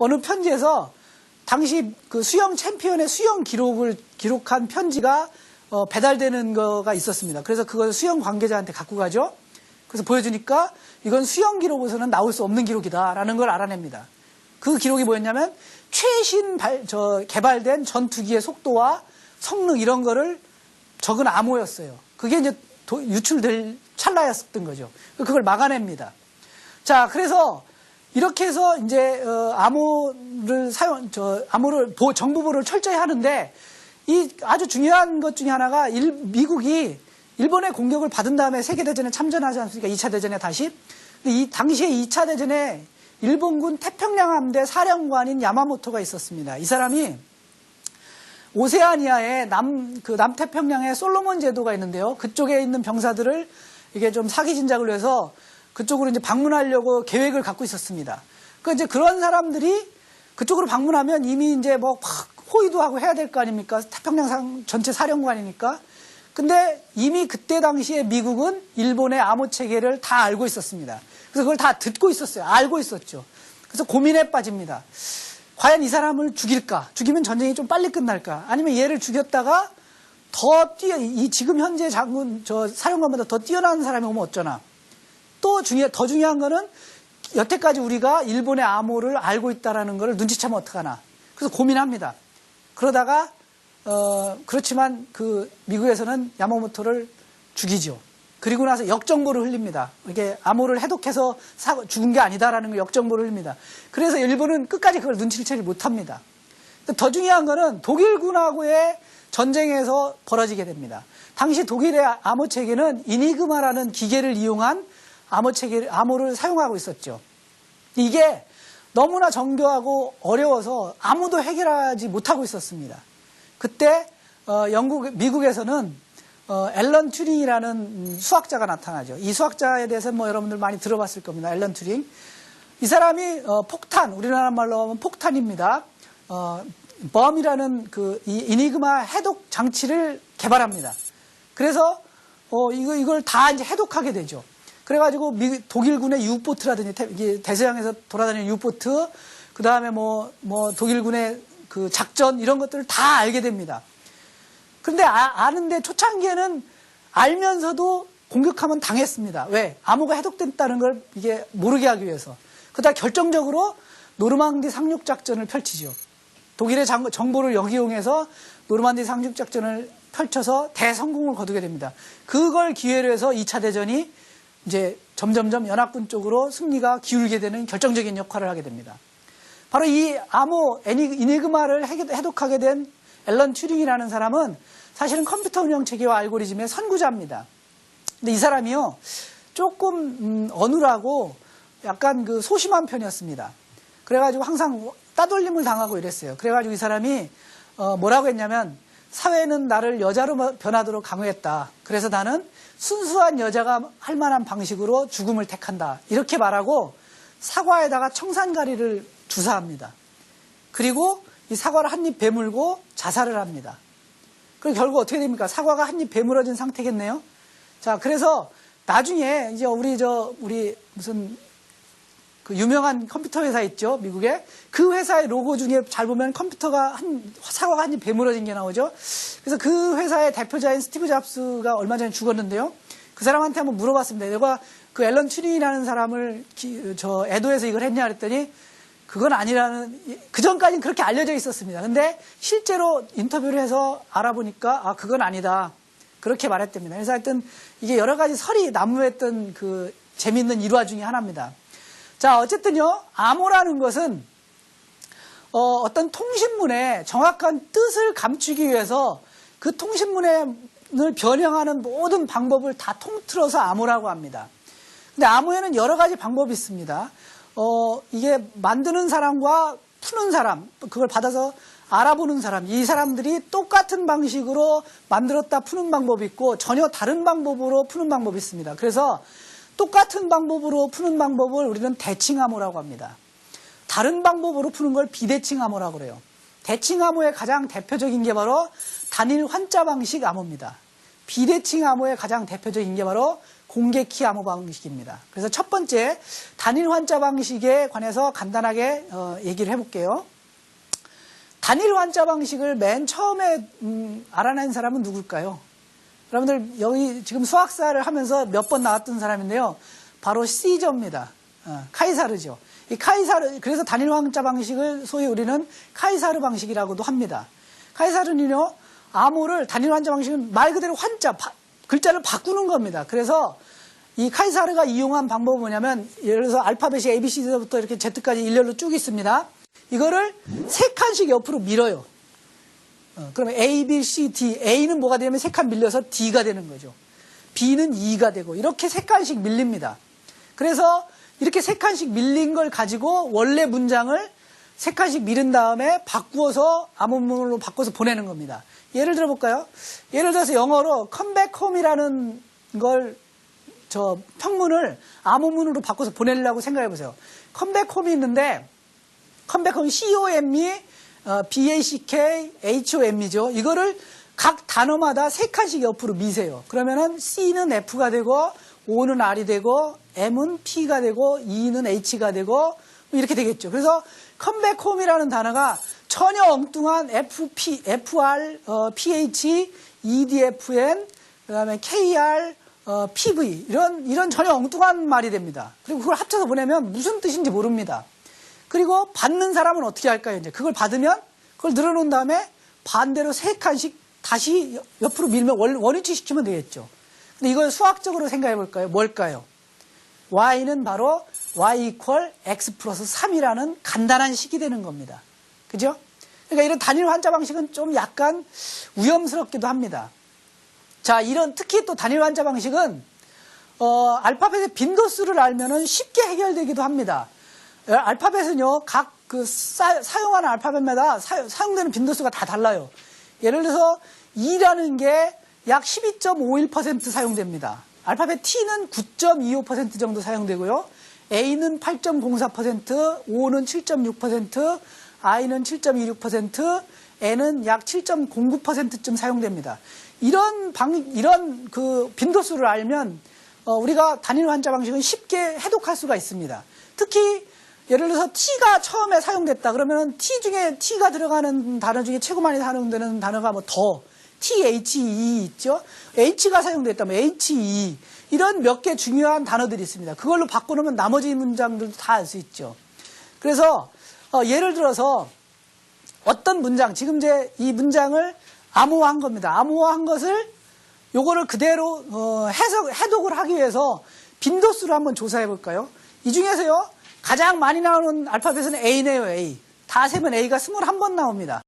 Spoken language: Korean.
어느 편지에서 당시 그 수영 챔피언의 수영 기록을 기록한 편지가 배달되는 거가 있었습니다. 그래서 그걸 수영 관계자한테 갖고 가죠. 그래서 보여주니까 이건 수영 기록에서는 나올 수 없는 기록이다라는 걸 알아냅니다. 그 기록이 뭐였냐면 최신 개발된 전투기의 속도와 성능 이런 거를 적은 암호였어요. 그게 이제 유출될 찰나였던 거죠. 그걸 막아냅니다. 자, 그래서 이렇게 해서 이제 암호를 정보보호를 철저히 하는데 이 아주 중요한 것 중에 하나가 미국이 일본의 공격을 받은 다음에 세계대전에 참전하지 않습니까? 2차 대전에 다시. 근데 이 당시에 2차 대전에 일본군 태평양 함대 사령관인 야마모토가 있었습니다. 이 사람이 오세아니아의 남태평양에 솔로몬 제도가 있는데요. 그쪽에 있는 병사들을 이게 좀 사기 진작을 해서 그쪽으로 이제 방문하려고 계획을 갖고 있었습니다. 그 이제 그런 사람들이 그쪽으로 방문하면 이미 이제 뭐 호위도 하고 해야 될 거 아닙니까? 태평양 전체 사령관이니까. 근데 이미 그때 당시에 미국은 일본의 암호 체계를 다 알고 있었습니다. 그래서 그걸 다 듣고 있었어요. 알고 있었죠. 그래서 고민에 빠집니다. 과연 이 사람을 죽일까? 죽이면 전쟁이 좀 빨리 끝날까? 아니면 얘를 죽였다가 지금 현재 사령관보다 더 뛰어난 사람이 오면 어쩌나? 또 더 중요한 거는 여태까지 우리가 일본의 암호를 알고 있다라는 걸 눈치채면 어떡하나? 그래서 고민합니다. 그러다가 그렇지만 미국에서는 야마모토를 죽이죠. 그리고 나서 역정보를 흘립니다. 이게 암호를 해독해서 죽은 게 아니다라는 걸 역정보를 흘립니다. 그래서 일본은 끝까지 그걸 눈치를 채지 못합니다. 더 중요한 거는 독일군하고의 전쟁에서 벌어지게 됩니다. 당시 독일의 암호 체계는 이니그마라는 기계를 이용한 암호를 사용하고 있었죠. 이게 너무나 정교하고 어려워서 아무도 해결하지 못하고 있었습니다. 그때 미국에서는 앨런 튜링이라는 수학자가 나타나죠. 이 수학자에 대해서는 뭐 여러분들 많이 들어봤을 겁니다. 앨런 튜링. 이 사람이 폭탄, 우리나라 말로 하면 폭탄입니다. 범이라는 이 이니그마 해독 장치를 개발합니다. 그래서 이걸 다 이제 해독하게 되죠. 그래가지고 독일군의 유보트라든지 대서양에서 돌아다니는 유보트, 그 다음에 독일군의 그 작전 이런 것들을 다 알게 됩니다. 그런데 아는데 초창기에는 알면서도 공격하면 당했습니다. 왜? 암호가 해독됐다는 걸 이게 모르게 하기 위해서. 그러다 결정적으로 노르망디 상륙작전을 펼치죠. 독일의 정보를 역이용해서 노르망디 상륙작전을 펼쳐서 대성공을 거두게 됩니다. 그걸 기회로 해서 2차 대전이 이제 점점점 연합군 쪽으로 승리가 기울게 되는 결정적인 역할을 하게 됩니다. 바로 이 암호 이니그마를 해독하게 된 앨런 튜링이라는 사람은 사실은 컴퓨터 운영 체계와 알고리즘의 선구자입니다. 근데 이 사람이요 조금 어눌하고 약간 소심한 편이었습니다. 그래가지고 항상 따돌림을 당하고 이랬어요. 그래가지고 이 사람이 뭐라고 했냐면 사회는 나를 여자로 변하도록 강요했다. 그래서 나는 순수한 여자가 할 만한 방식으로 죽음을 택한다. 이렇게 말하고 사과에다가 청산가리를 주사합니다. 그리고 이 사과를 한 입 베물고 자살을 합니다. 그리고 결국 어떻게 됩니까? 사과가 한 입 베물어진 상태겠네요. 자, 그래서 나중에 이제 우리 무슨 유명한 컴퓨터 회사 있죠, 미국에. 그 회사의 로고 중에 잘 보면 사과가 한 입 베물어진 게 나오죠. 그래서 그 회사의 대표자인 스티브 잡스가 얼마 전에 죽었는데요. 그 사람한테 한번 물어봤습니다. 내가 그 앨런 튜링이라는 사람을 애도해서 이걸 했냐 그랬더니 그건 아니라는, 그 전까지는 그렇게 알려져 있었습니다. 근데 실제로 인터뷰를 해서 알아보니까 그건 아니다. 그렇게 말했답니다. 그래서 하여튼 이게 여러 가지 설이 난무했던 그 재미있는 일화 중에 하나입니다. 자, 어쨌든요, 암호라는 것은 어떤 통신문의 정확한 뜻을 감추기 위해서 그 통신문을 변형하는 모든 방법을 다 통틀어서 암호라고 합니다. 근데 암호에는 여러 가지 방법이 있습니다. 이게 만드는 사람과 푸는 사람, 그걸 받아서 알아보는 사람, 이 사람들이 똑같은 방식으로 만들었다 푸는 방법이 있고 전혀 다른 방법으로 푸는 방법이 있습니다. 그래서 똑같은 방법으로 푸는 방법을 우리는 대칭 암호라고 합니다. 다른 방법으로 푸는 걸 비대칭 암호라고 그래요. 대칭 암호의 가장 대표적인 게 바로 단일 환자 방식 암호입니다. 비대칭 암호의 가장 대표적인 게 바로 공개 키 암호 방식입니다. 그래서 첫 번째 단일 환자 방식에 관해서 간단하게 얘기를 해볼게요. 단일 환자 방식을 맨 처음에 알아낸 사람은 누굴까요? 여러분들 여기 지금 수학사를 하면서 몇 번 나왔던 사람인데요. 바로 시저입니다. 카이사르죠. 이 카이사르, 그래서 단일 환자 방식을 소위 우리는 카이사르 방식이라고도 합니다. 카이사르는요, 암호를 단일 환자 방식은 말 그대로 환자, 글자를 바꾸는 겁니다. 그래서 이 카이사르가 이용한 방법은 뭐냐면, 예를 들어서 알파벳이 ABC부터 이렇게 Z까지 일렬로 쭉 있습니다. 이거를 세 칸씩 옆으로 밀어요. 그러면 A, B, C, D. A는 뭐가 되냐면 세 칸 밀려서 D가 되는 거죠. B는 E가 되고 이렇게 세 칸씩 밀립니다. 그래서 이렇게 세 칸씩 밀린 걸 가지고 원래 문장을 세 칸씩 밀은 다음에 바꾸어서 암호문으로 바꿔서 보내는 겁니다. 예를 들어 볼까요? 예를 들어서 영어로 come back home이라는 걸 평문을 암호문으로 바꿔서 보내려고 생각해 보세요. come back home이 있는데 come back home C-O-M-E, B-A-C-K, H-O-M이죠. 이거를 각 단어마다 세 칸씩 옆으로 미세요. 그러면은 C는 F가 되고 O는 R이 되고 M은 P가 되고 E는 H가 되고 이렇게 되겠죠. 그래서 come back home이라는 단어가 전혀 엉뚱한 FP, FR, PH, EDFN, 그 다음에 KR, PV 이런 전혀 엉뚱한 말이 됩니다. 그리고 그걸 합쳐서 보내면 무슨 뜻인지 모릅니다. 그리고 받는 사람은 어떻게 할까요? 이제 그걸 받으면 그걸 늘어놓은 다음에 반대로 세 칸씩 다시 옆으로 밀면 원위치 시키면 되겠죠. 근데 이걸 수학적으로 생각해 볼까요? 뭘까요? y는 바로 y equal x 플러스 3이라는 간단한 식이 되는 겁니다. 그죠? 그러니까 이런 단일 환자 방식은 좀 약간 위험스럽기도 합니다. 자, 특히 또 단일 환자 방식은 알파벳의 빈도수를 알면은 쉽게 해결되기도 합니다. 알파벳은요, 각 사용하는 알파벳마다 사용되는 빈도수가 다 달라요. 예를 들어서 E라는 게 약 12.51% 사용됩니다. 알파벳 T는 9.25% 정도 사용되고요. A는 8.04%, O는 7.6%, I는 7.26%, N은 약 7.09%쯤 사용됩니다. 이런 빈도수를 알면 우리가 단일 환자 방식은 쉽게 해독할 수가 있습니다. 특히 예를 들어서 T가 처음에 사용됐다 그러면 T 중에 T가 들어가는 단어 중에 최고 많이 사용되는 단어가 THE 있죠. H가 사용됐다면 HE 이런 몇 개 중요한 단어들이 있습니다. 그걸로 바꿔놓으면 나머지 문장들도 다 알 수 있죠. 그래서 예를 들어서 어떤 문장, 지금 이제 이 문장을 암호화한 겁니다. 암호화한 것을 요거를 그대로 해독을 하기 위해서 빈도수를 한번 조사해 볼까요? 이 중에서요 가장 많이 나오는 알파벳은 A네요. A. 다 세면 A가 21번 나옵니다.